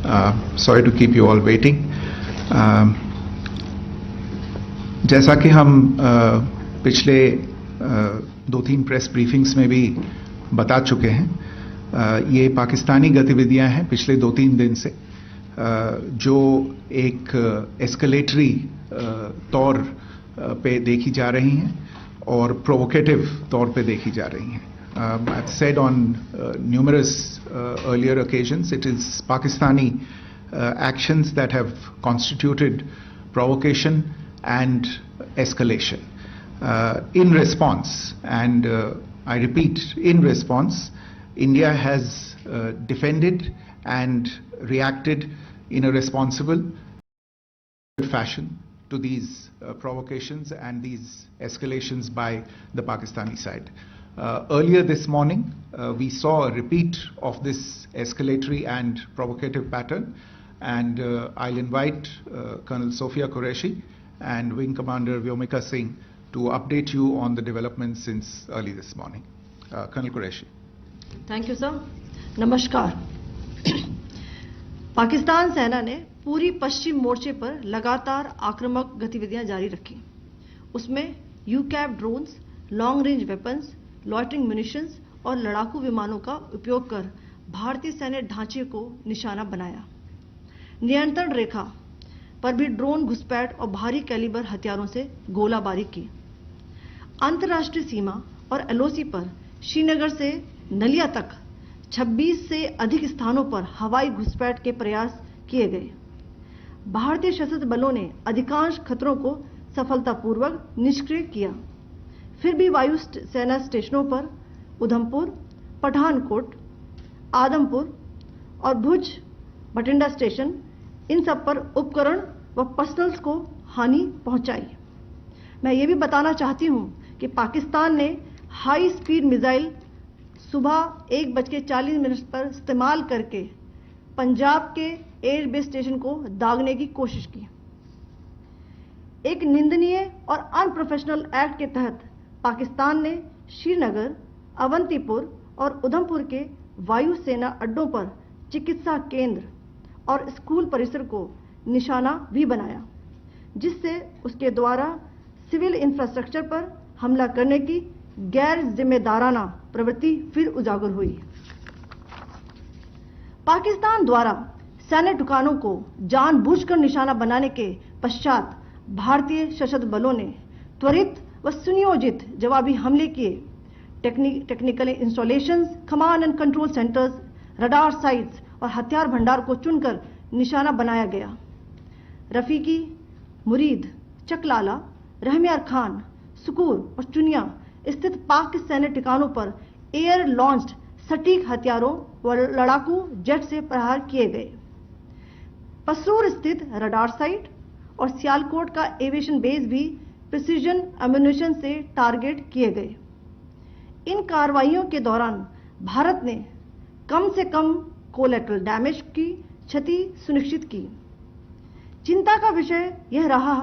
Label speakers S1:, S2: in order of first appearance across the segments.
S1: Sorry to keep you all waiting. जैसा कि हम पिछले 2-3 प्रेस ब्रीफिंग्स में भी बता चुके हैं, ये पाकिस्तानी गतिविधियां हैं पिछले 2-3 दिन से, जो एक एस्केलेटरी तौर पे देखी जा रही हैं और प्रोवोकेटिव तौर पे देखी जा रही हैं. I've said on numerous earlier occasions, it is Pakistani actions that have constituted provocation and escalation. In response, and I repeat, in response, India has defended and reacted in a responsible fashion to these provocations and these escalations by the Pakistani side. Earlier this morning, we saw a repeat of this escalatory and provocative pattern, and I'll invite Colonel Sophia Qureshi and Wing Commander Vyomika Singh to update you on the developments since early this morning. Colonel Qureshi.
S2: Thank you, sir. नमस्कार. पाकिस्तान सेना ने पूरी पश्चिम मोर्चे पर लगातार आक्रामक गतिविधियां जारी रखी. उसमें यूकैप drones, long range weapons, loitering munitions और लड़ाकू विमानों का उपयोग कर भारतीय सैन्य ढांचे को निशाना बनाया. नियंत्रण रेखा पर भी ड्रोन घुसपैठ और भारी कैलिबर हथियारों से गोलाबारी की. अंतर्राष्ट्रीय सीमा और एलओसी पर श्रीनगर से नलिया तक 26 से अधिक स्थानों पर हवाई घुसपैठ के प्रयास किए गए. भारतीय सशस्त्र बलों ने अधिकांश खतरों को सफलतापूर्वक निष्क्रिय किया. फिर भी वायु सेना स्टेशनों पर उधमपुर, पठानकोट, आदमपुर और भुज बठिंडा स्टेशन, इन सब पर उपकरण व पर्सनल्स को हानि पहुंचाई. मैं ये भी बताना चाहती हूं कि पाकिस्तान ने हाई स्पीड मिसाइल सुबह 1:40 पर इस्तेमाल करके पंजाब के एयरबेस स्टेशन को दागने की कोशिश की. एक निंदनीय और अनप्रोफेशनल एक्ट के तहत पाकिस्तान ने श्रीनगर, अवंतीपुर और उधमपुर के वायु सेना अड्डों पर चिकित्सा केंद्र और स्कूल परिसर को निशाना भी बनाया, जिससे उसके द्वारा सिविल इंफ्रास्ट्रक्चर पर हमला करने की गैर जिम्मेदाराना प्रवृत्ति फिर उजागर हुई. पाकिस्तान द्वारा सैन्य ठिकानों को जानबूझकर निशाना बनाने के पश्चात भारतीय सशस्त्र बलों ने त्वरित व सुनियोजित जवाबी हमले किए. Technical installations, command and control centres, radar sites और हथियार भंडार को चुनकर निशाना बनाया गया. रफीकी, मुरीद, चकलाला, रहमियार खान, सुकूर और चुनिया स्थित पाक सैन्य ठिकानों पर एयर लॉन्च्ड सटीक हथियारों व लड़ाकू जेट से प्रहार किए गए. पसरूर स्थित रडार साइट और सियालकोट का एविएशन बेस भी प्रिसीजन एम्यूनिशन से टारगेट किए गए. इन कार्रवाइयों के दौरान भारत ने कम से कम कोलैटरल डैमेज की क्षति सुनिश्चित की. चिंता का विषय यह रहा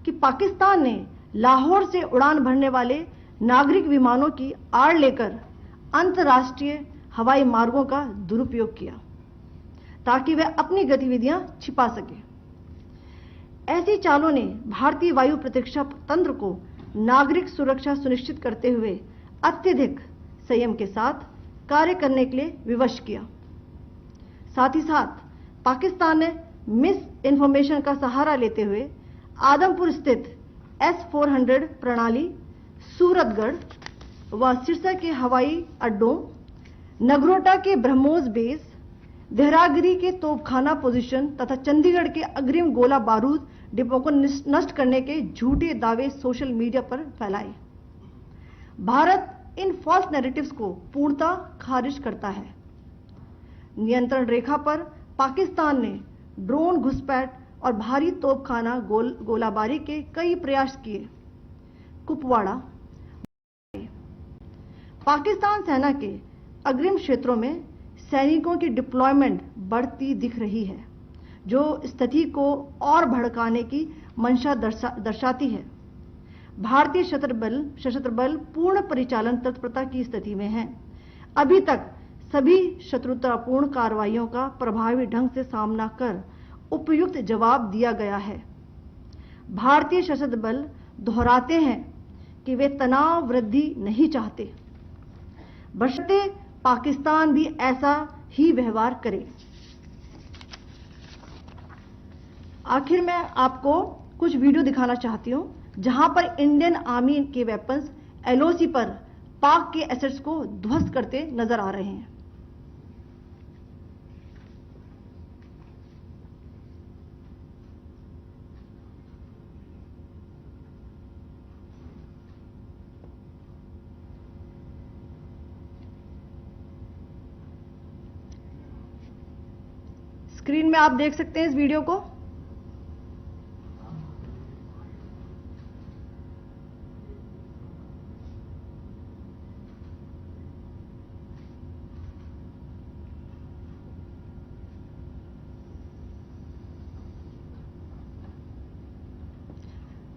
S2: कि पाकिस्तान ने लाहौर से उड़ान भरने वाले नागरिक विमानों की आड़ लेकर अंतर्राष्ट्रीय हवाई मार्गों का दुरुपयोग किया ताकि वह अपनी गतिविधियां छिपा सके. ऐसी चालों ने भारतीय वायु प्रतिरक्षा तंत्र को नागरिक सुरक्षा सुनिश्चित करते हुए अत्यधिक संयम के साथ कार्य करने के लिए विवश किया. साथ ही साथ पाकिस्तान ने मिस इन्फॉर्मेशन का सहारा लेते हुए आदमपुर स्थित S-400 प्रणाली, सूरतगढ़ व सिरसा के हवाई अड्डों, नगरोटा के ब्रह्मोस बेस, देहरागिरी के तोपखाना पोजीशन तथा चंडीगढ़ के अग्रिम गोला बारूद डिपो को नष्ट करने के झूठे दावे सोशल मीडिया पर फैलाए. भारत इन फॉल्स नैरेटिव्स को पूर्णतः खारिज करता है. नियंत्रण रेखा पर पाकिस्तान ने ड्रोन घुसपैठ और भारी तोपखाना गोलाबारी के कई प्रयास किए. कुपवाड़ा, पाकिस्तान सेना के अग्रिम क्षेत्रों में सैनिकों की डिप्लॉयमेंट बढ़ती दिख रही है, जो स्थिति को और भड़काने की मंशा दर्शाती है. भारतीय सशस्त्र बल पूर्ण परिचालन तत्परता की स्थिति में हैं. अभी तक सभी शत्रुतापूर्ण कार्रवाइयों का प्रभावी ढंग से सामना कर उपयुक्त जवाब दिया गया है। भारतीय सशस्त्र बल दोहराते हैं कि वे तनाव वृद्धि नहीं चाहते, बशर्ते पाकिस्तान भी ऐसा ही व्यवहार करे। आखिर में आपको कुछ वीडियो दिखाना चाहती हूं जहां पर इंडियन आर्मी के वेपन्स एलओसी पर पाक के एसेट्स को ध्वस्त करते नजर आ रहे हैं। स्क्रीन में आप देख सकते हैं इस वीडियो को।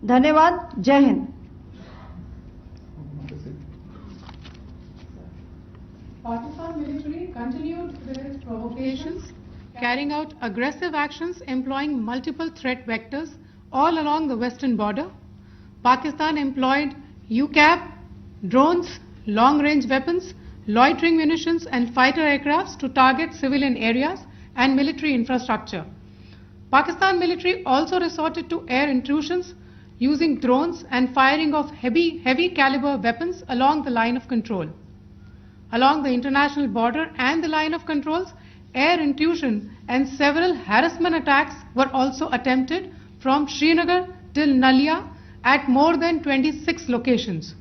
S2: धन्यवाद। जय Hind.
S3: Pakistan military continued with its provocations, carrying out aggressive actions employing multiple threat vectors all along the western border. Pakistan employed UCAV, drones, long-range weapons, loitering munitions and fighter aircrafts to target civilian areas and military infrastructure. Pakistan military also resorted to air intrusions using drones and firing of heavy caliber weapons along the line of control. Along the international border and the line of controls, air intrusion and several harassment attacks were also attempted from Srinagar till Nalia at more than 26 locations.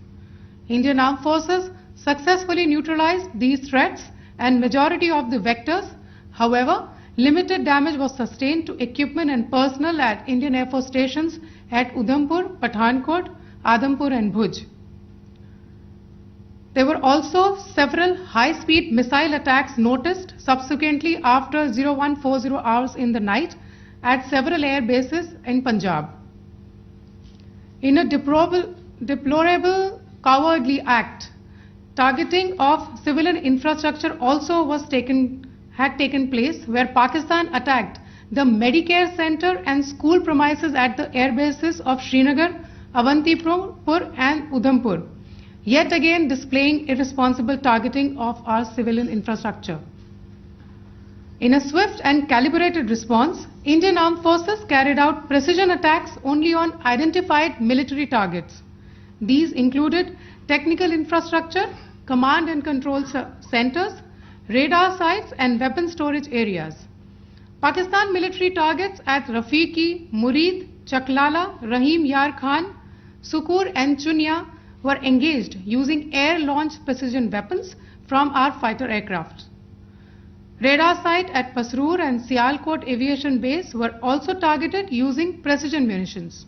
S3: Indian Armed Forces successfully neutralized these threats and majority of the vectors. However, limited damage was sustained to equipment and personnel at Indian Air Force stations at Udhampur, Pathankot, Adampur and Bhuj. There were also several high-speed missile attacks noticed subsequently after 0140 hours in the night at several air bases in Punjab. In a deplorable cowardly act, targeting of civilian infrastructure also had taken place, where Pakistan attacked the Medicare Center and school premises at the air bases of Srinagar, Avantipur and Udhampur, yet again displaying irresponsible targeting of our civilian infrastructure. In a swift and calibrated response, Indian Armed Forces carried out precision attacks only on identified military targets. These included technical infrastructure, command and control centers, radar sites and weapon storage areas. Pakistan military targets at Rafiqi, Murid, Chaklala, Rahim Yar Khan, Sukur and Chunya were engaged using air-launched precision weapons from our fighter aircraft. Radar site at Pasroor and Sialkot Aviation Base were also targeted using precision munitions.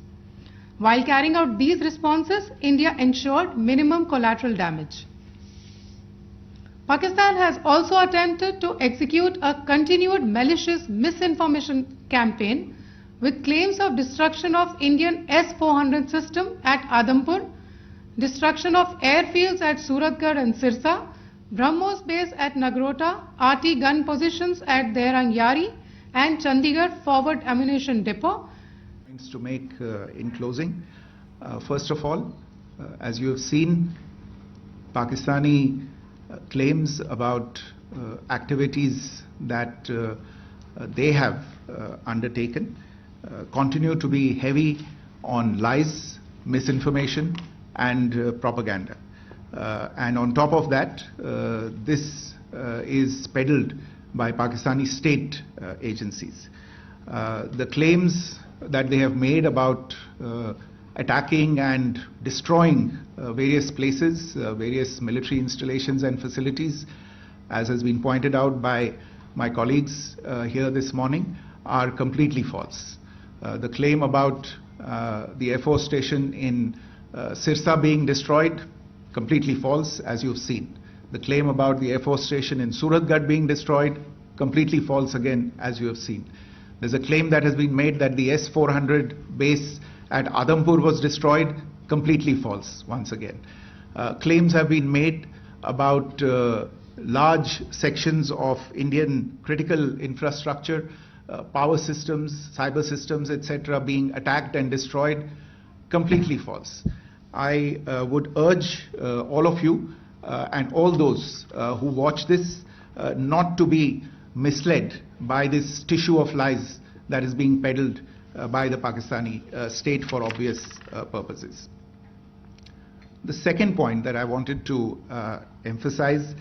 S3: While carrying out these responses, India ensured minimum collateral damage. Pakistan has also attempted to execute a continued malicious misinformation campaign with claims of destruction of Indian S-400 system at Adampur, destruction of airfields at Suratgarh and Sirsa, BrahMos base at Nagrota, RT gun positions at Derang Yari and Chandigarh forward ammunition depot.
S1: Points to make in closing. First of all, as you have seen, Pakistani claims about activities that they have undertaken continue to be heavy on lies, misinformation and propaganda. And on top of that, this is peddled by Pakistani state agencies. The claims that they have made about attacking and destroying various places, various military installations and facilities, as has been pointed out by my colleagues here this morning, are completely false. The claim about the Air Force station in Sirsa being destroyed, completely false, as you've seen. The claim about the Air Force station in Suratgarh being destroyed, completely false again, as you have seen. There's a claim that has been made that the S-400 base at Adampur was destroyed, completely false once again. Claims have been made about large sections of Indian critical infrastructure, power systems, cyber systems, etc., being attacked and destroyed, completely false. I would urge all of you and all those who watch this not to be misled by this tissue of lies that is being peddled by the Pakistani state for obvious purposes. The second point that I wanted to emphasize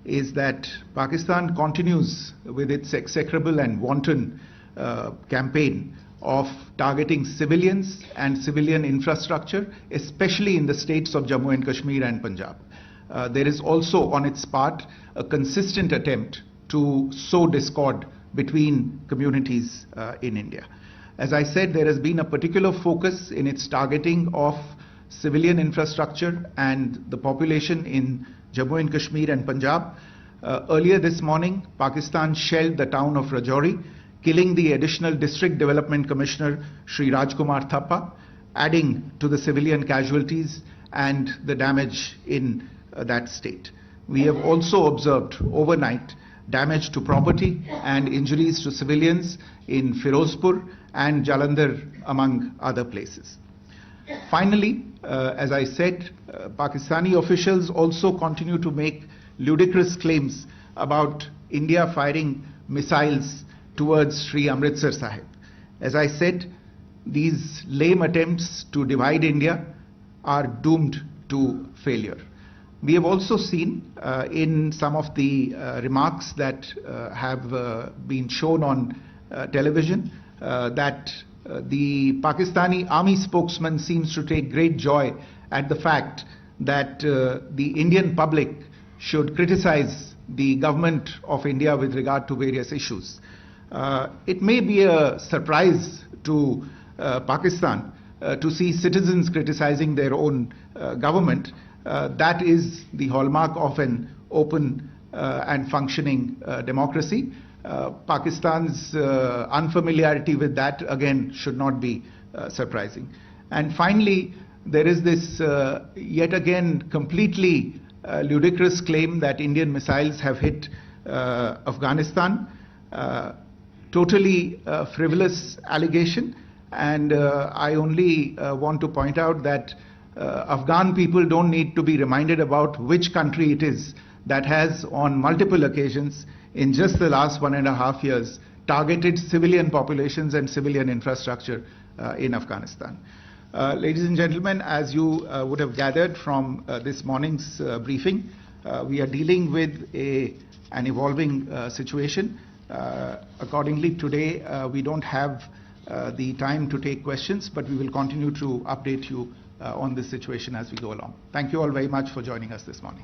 S1: is that Pakistan continues with its execrable and wanton campaign of targeting civilians and civilian infrastructure, especially in the states of Jammu and Kashmir and Punjab. There is also on its part a consistent attempt to sow discord between communities in India. As I said, there has been a particular focus in its targeting of civilian infrastructure and the population in Jammu and Kashmir and Punjab. Earlier this morning, Pakistan shelled the town of Rajouri, killing the additional District Development Commissioner, Shri Rajkumar Thappa, adding to the civilian casualties and the damage in that state. We have also observed overnight damage to property and injuries to civilians in Firozpur and Jalandhar, among other places. Finally, as I said, Pakistani officials also continue to make ludicrous claims about India firing missiles towards Sri Amritsar Sahib. As I said, these lame attempts to divide India are doomed to failure. We have also seen in some of the remarks that have been shown on television that the Pakistani army spokesman seems to take great joy at the fact that the Indian public should criticize the government of India with regard to various issues. It may be a surprise to Pakistan to see citizens criticizing their own government. That is the hallmark of an open and functioning democracy. Pakistan's unfamiliarity with that, again, should not be surprising. And finally, there is this yet again completely ludicrous claim that Indian missiles have hit Afghanistan. Totally frivolous allegation, and I only want to point out that Afghan people don't need to be reminded about which country it is that has on multiple occasions in just the last 1.5 years targeted civilian populations and civilian infrastructure in Afghanistan. Ladies and gentlemen, as you would have gathered from this morning's briefing, we are dealing with an evolving situation. Accordingly, today we don't have the time to take questions, but we will continue to update you on this situation as we go along. Thank you all very much for joining us this morning.